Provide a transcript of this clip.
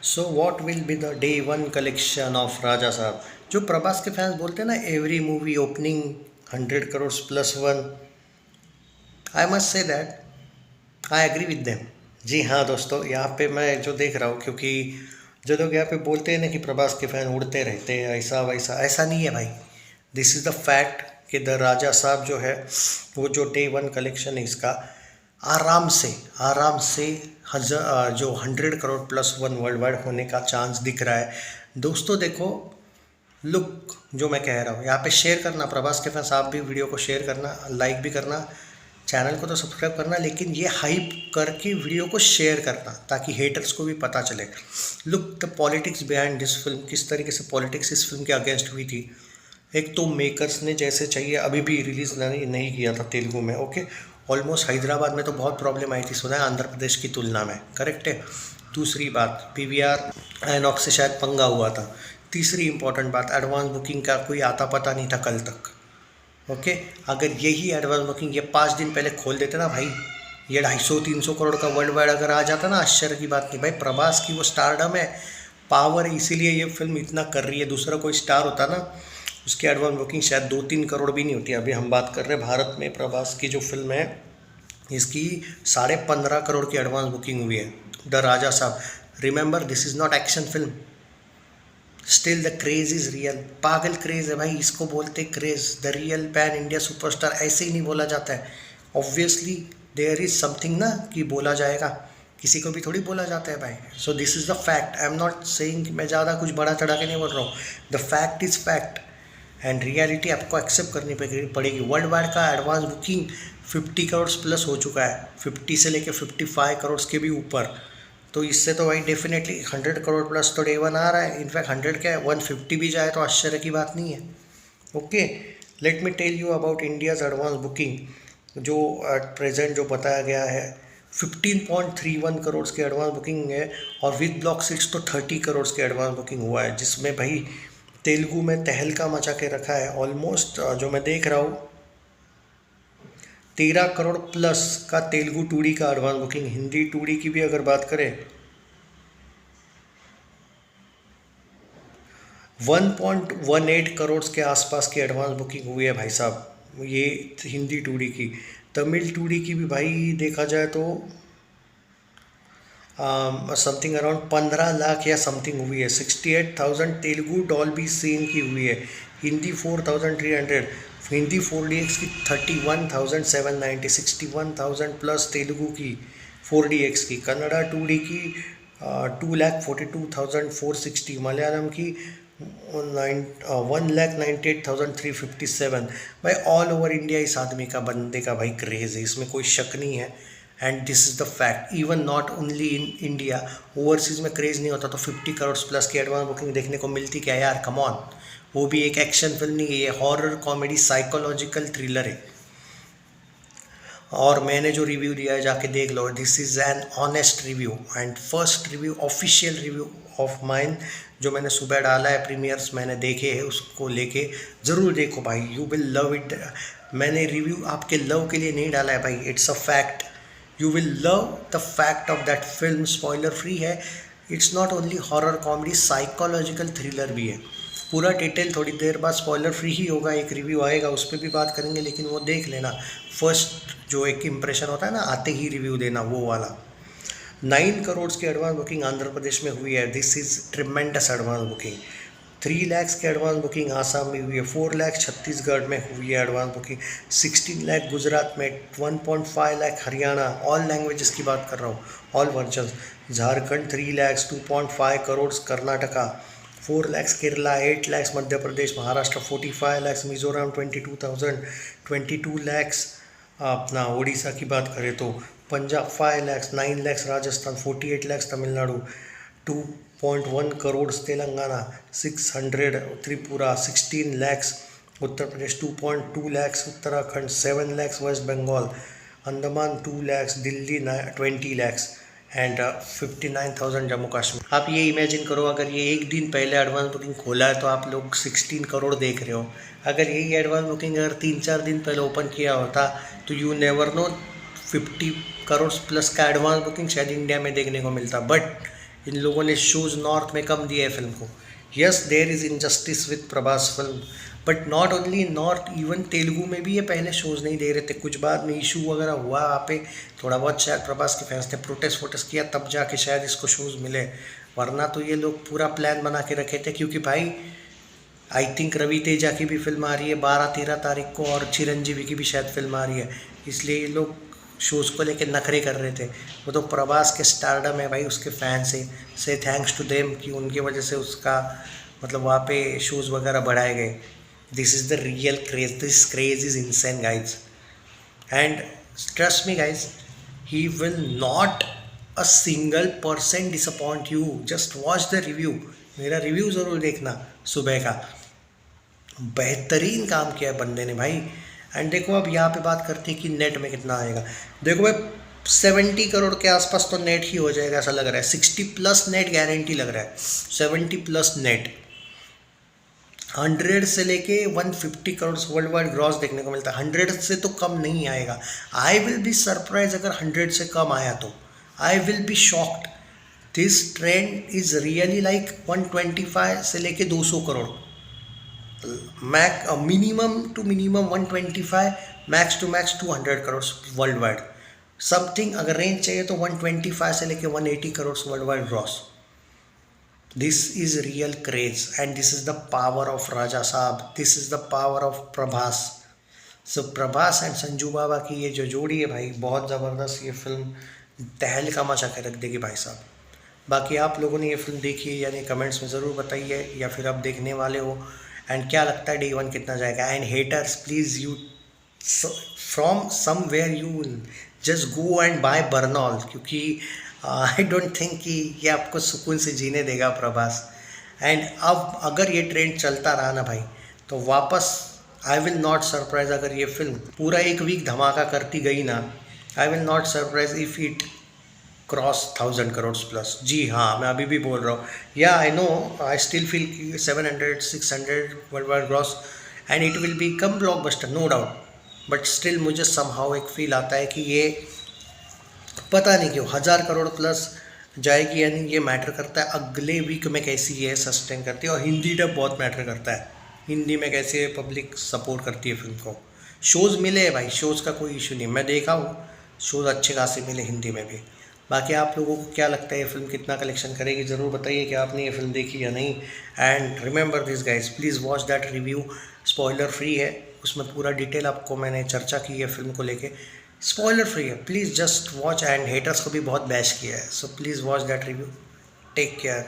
So what will be the day one collection of Raja Saab? जो प्रभास के fans बोलते हैं ना, every movie opening 100 crore plus one, I must say that I agree with them. जी हाँ दोस्तों, यहाँ पे मैं जो देख रहा हूँ, क्योंकि जो लोग यहाँ पे बोलते हैं ना कि प्रभास के फैन उड़ते रहते हैं ऐसा वैसा, ऐसा नहीं है भाई। दिस इज़ द फैक्ट कि द राजा साहब जो है, वो जो डे वन कलेक्शन है इसका, आराम से जो 100 crore plus one world wide होने का चांस दिख रहा है। दोस्तों देखो, लुक जो मैं कह रहा हूँ यहाँ पे शेयर करना, प्रभास के फैंस आप भी वीडियो को शेयर करना, लाइक भी करना, चैनल को तो सब्सक्राइब करना, लेकिन ये हाइप करके वीडियो को शेयर करना ताकि हेटर्स को भी पता चले। Look the politics behind this film, किस तरीके से पॉलिटिक्स इस फिल्म के अगेंस्ट हुई थी। एक तो मेकर्स ने जैसे चाहिए अभी भी रिलीज़ नहीं किया था तेलुगु में, ओके। ऑलमोस्ट हैदराबाद में तो बहुत प्रॉब्लम आई थी, सुना है, आंध्र प्रदेश की तुलना में, करेक्ट है। दूसरी बात, पीवीआर आइनॉक्स से शायद पंगा हुआ था। तीसरी इंपॉर्टेंट बात, एडवांस बुकिंग का कोई आता पता नहीं था कल तक, ओके। अगर यही एडवांस बुकिंग ये 5 दिन पहले खोल देते ना भाई, ये 250-300 करोड़ का वर्ल्ड वाइड अगर आ जाता ना, आश्चर्य की बात नहीं भाई। प्रभास की वो स्टारडम है, पावर है, इसीलिए ये फिल्म इतना कर रही है। दूसरा कोई स्टार होता ना, उसकी एडवांस बुकिंग शायद 2-3 करोड़ भी नहीं होती। अभी हम बात कर रहे हैं भारत में प्रभास की जो फिल्म है, इसकी 15.5 करोड़ की एडवांस बुकिंग हुई है, द राजा साहब। Remember, this is not action film, still the craze is real. पागल क्रेज है भाई, इसको बोलते craze. The real pan India superstar ऐसे ही नहीं बोला जाता है। ऑब्वियसली देयर इज़ समथिंग ना कि बोला जाएगा, किसी को भी थोड़ी बोला जाता है भाई। So this is the fact. I am not saying कि मैं ज़्यादा कुछ बड़ा चढ़ा के नहीं बोल रहा हूँ। The fact is fact and reality आपको एक्सेप्ट करनी पड़ेगी। वर्ल्ड वाइड का एडवांस बुकिंग 50 करोड़ प्लस हो चुका है, 50 से लेकर 55 करोड़ के भी ऊपर। तो इससे तो भाई डेफिनेटली 100 करोड़ प्लस तो डे वन आ रहा है। इनफैक्ट 100 क्या है, 150 भी जाए तो आश्चर्य की बात नहीं है, okay. Let me tell you about India's advance booking. जो एट प्रेजेंट जो बताया गया है, 15.31 करोड़ की एडवांस बुकिंग है, और विद ब्लॉक सीट्स तो 30 करोड़ की एडवांस बुकिंग हुआ है, जिसमें भाई तेलुगु में तहलका मचा के रखा है। ऑलमोस्ट जो मैं देख रहा हूँ, 13 करोड़ प्लस का तेलुगु 2D का एडवांस बुकिंग। हिंदी 2D की भी अगर बात करें, 1.18 करोड़ के आसपास की एडवांस बुकिंग हुई है भाई साहब, ये हिंदी 2D की। तमिल 2D की भी भाई देखा जाए तो समथिंग अराउंड 15 लाख या समथिंग हुई है। 68,000 तेलुगु डॉल्बी सीन की हुई है। हिंदी 4,300, हिंदी 4DX की 31,790, 61,000 प्लस तेलुगु की 4DX की। कन्नड़ा 2D की 2,42,460, मलयालम की 1,98,357। भाई ऑल ओवर इंडिया इस आदमी का, बंदे का भाई क्रेज़ है, इसमें कोई शक नहीं है। And this is the fact. Even not only in India, overseas में क्रेज़ नहीं होता तो 50 करोड़ प्लस की एडवांस बुकिंग देखने को मिलती क्या यार, कम ऑन। वो भी एक एक्शन फिल्म नहीं है, ये हॉरर कॉमेडी साइकोलॉजिकल थ्रिलर है। और मैंने जो रिव्यू दिया है जाके देख लो, this is an honest review and first review, official review of mine, जो मैंने सुबह डाला है। प्रीमियर्स मैंने देखे हैं, उसको लेके ज़रूर देखो भाई, यू विल लव इट। मैंने रिव्यू आपके लव के लिए नहीं डाला है भाई, it's a fact. You will love the fact of that film, spoiler free है। It's not only horror comedy, psychological thriller भी है। पूरा डिटेल थोड़ी देर बाद स्पॉइलर फ्री ही होगा, एक रिव्यू आएगा उस पर भी बात करेंगे, लेकिन वो देख लेना। फर्स्ट जो एक इम्प्रेशन होता है ना, आते ही रिव्यू देना, वो वाला। 9 करोड़ की एडवांस बुकिंग आंध्र प्रदेश में हुई है, this is tremendous advance booking. 3 lakh की एडवांस बुकिंग आसाम में हुई है, 4 लाख छत्तीसगढ़ में हुई है एडवांस बुकिंग, 16 लाख गुजरात में, 1.5 लाख हरियाणा, ऑल लैंग्वेजेस की बात कर रहा हूँ, ऑल वर्जन। झारखंड 3 लाख, 2.5 करोड़ कर्नाटका, 4 लाख केरला, 8 लाख मध्य प्रदेश, महाराष्ट्र 45 लाख, मिजोरम 22,000, 22 लाख अपना उड़ीसा की बात करें तो, पंजाब 5 लाख, 9 लाख राजस्थान, 48 लाख तमिलनाडु, 2.1 करोड़ तेलंगाना, 600 त्रिपुरा, 16 लाख उत्तर प्रदेश, 2.2 लाख उत्तराखंड, 7 लाख वेस्ट बंगाल, अंडमान 2 लाख, दिल्ली 20 लाख एंड 59,000 जम्मू कश्मीर। आप ये इमेजिन करो, अगर ये एक दिन पहले एडवांस बुकिंग खोला है तो आप लोग 16 करोड़ देख रहे हो। अगर यही एडवांस बुकिंग अगर 3-4 दिन पहले ओपन किया होता तो you never know, 50 crore plus का एडवांस बुकिंग शायद इंडिया में देखने को मिलता। बट इन लोगों ने शोज नॉर्थ में कम दिए है फिल्म को। Yes, there is injustice with Prabhas film, but not only north, even Telugu में भी ये पहले शोज नहीं दे रहे थे। कुछ बाद में इशू वगैरह हुआ वहाँ पे, थोड़ा बहुत शायद प्रभास के फैंस ने प्रोटेस्ट वोटेस्ट किया, तब जाके शायद इसको शोज मिले, वरना तो ये लोग पूरा प्लान बना के रखे थे। क्योंकि भाई आई थिंक रवि तेजा की भी फिल्म आ रही है 12-13 तारीख को, और चिरंजीवी की भी शायद फिल्म आ रही है, इसलिए ये लोग शोज़ को लेके नखरे कर रहे थे। वो तो प्रभास के स्टारडम है भाई, उसके फैन से थैंक्स टू देम कि उनकी वजह से उसका मतलब वहाँ पे शोज़ वगैरह बढ़ाए गए। This is the real craze, this craze is insane guys, and trust me guys, he will not a single percent disappoint you. Just watch the review, मेरा रिव्यू ज़रूर देखना सुबह का, बेहतरीन काम किया है बंदे ने भाई। एंड देखो अब यहाँ पे बात करते हैं कि नेट में कितना आएगा। देखो भाई 70 करोड़ के आसपास तो नेट ही हो जाएगा ऐसा लग रहा है, 60 प्लस नेट गारंटी लग रहा है, 70 प्लस नेट। 100 से लेके 150 करोड़ वर्ल्ड वाइड ग्रॉस देखने को मिलता है, 100 से तो कम नहीं आएगा। आई विल बी सरप्राइज अगर 100 से कम आया तो, I will be shocked. This trend is really like 125 से लेके 200 crore, minimum to minimum 125, max to max 200 crore worldwide. Something अगर रेंज चाहिए तो 125 से लेके 180 crore worldwide gross. This is real craze and this is the power of Raja Saab, this is the power of Prabhas. So Prabhas and Sanju Baba की ये जो जोड़ी है भाई, बहुत ज़बरदस्त, ये फिल्म तहलका मचा के रख देगी भाई साहब। बाकी आप लोगों ने ये फिल्म देखी है यानी कमेंट्स में ज़रूर बताइए, या फिर आप देखने वाले हो, एंड क्या लगता है डे 1 कितना जाएगा। And haters please you from somewhere you just go and buy Burnol, क्योंकि आई डोंट थिंक कि ये आपको सुकून से जीने देगा प्रभास। एंड अब अगर ये ट्रेंड चलता रहा ना भाई, तो वापस आई विल नॉट सरप्राइज अगर ये फिल्म पूरा एक वीक धमाका करती गई ना, I will not surprise if it cross 1000 crore plus. जी हाँ, मैं अभी भी बोल रहा हूँ, या I know I still feel 700-600 worldwide gross and it will be come blockbuster no doubt, but still मुझे समहाउ एक फील आता है कि ये पता नहीं क्यों 1000 करोड़ प्लस जाएगी, यानी ये मैटर करता है अगले वीक में कैसी ये सस्टेन करती है। और हिंदी डब बहुत मैटर करता है, हिंदी में कैसे पब्लिक सपोर्ट करती है फिल्म को। शोज़ मिले हैं भाई, शोज़ का कोई इशू नहीं, मैं देखा हूँ शोज़ अच्छे खासे मिले हिंदी में भी। बाकी आप लोगों को क्या लगता है ये फिल्म कितना कलेक्शन करेगी, ज़रूर बताइए कि आपने ये फिल्म देखी या नहीं। And remember this guys, please watch that review, spoiler free है, उसमें पूरा डिटेल आपको मैंने चर्चा की है फिल्म को लेके, स्पॉइलर फ्री है, please just watch. And haters को भी बहुत बैश किया है, so please watch that review. Take care.